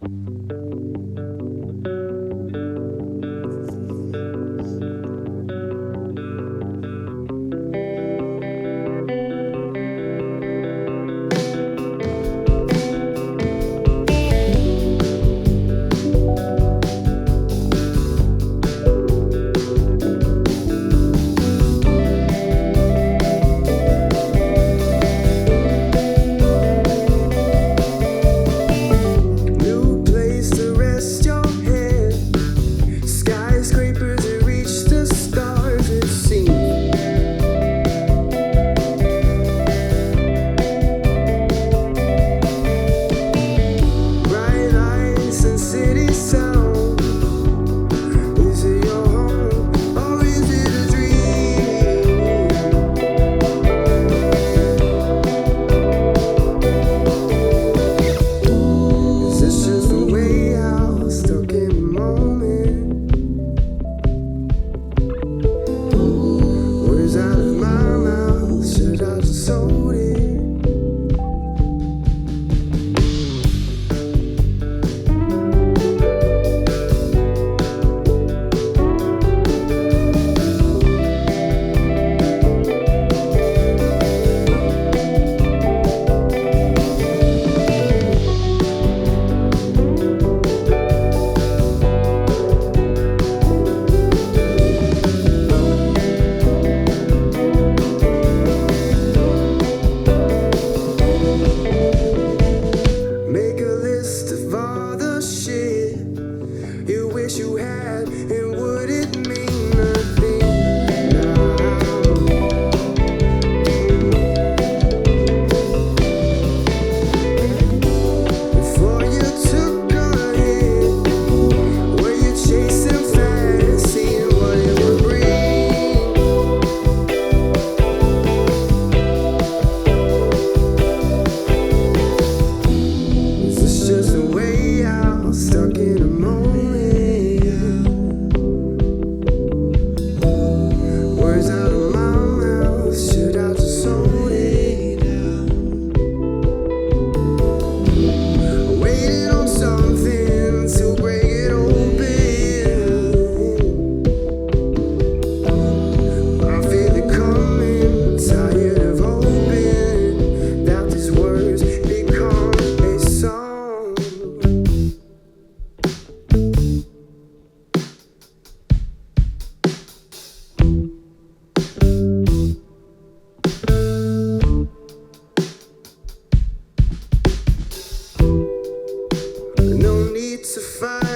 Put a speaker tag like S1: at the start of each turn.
S1: New place to rest your head. Skyscrapers that reach the stars, it seems. Bright lights and city sound. Is it your home or is it a dream? Is this just a way out, stuck in the moment? Words out of my mouth, should I just hold it? Make a list of all the shit you wish you had, and would it mean nothing now? Before you took a hit, were you chasing fast, seeing what it would bring? Is this just a way out, stuck in a moment? Words out of my mouth, should I just hold it? Waiting on something to break it open. I feel it coming, tired of hoping that these words become a song. No need to fight.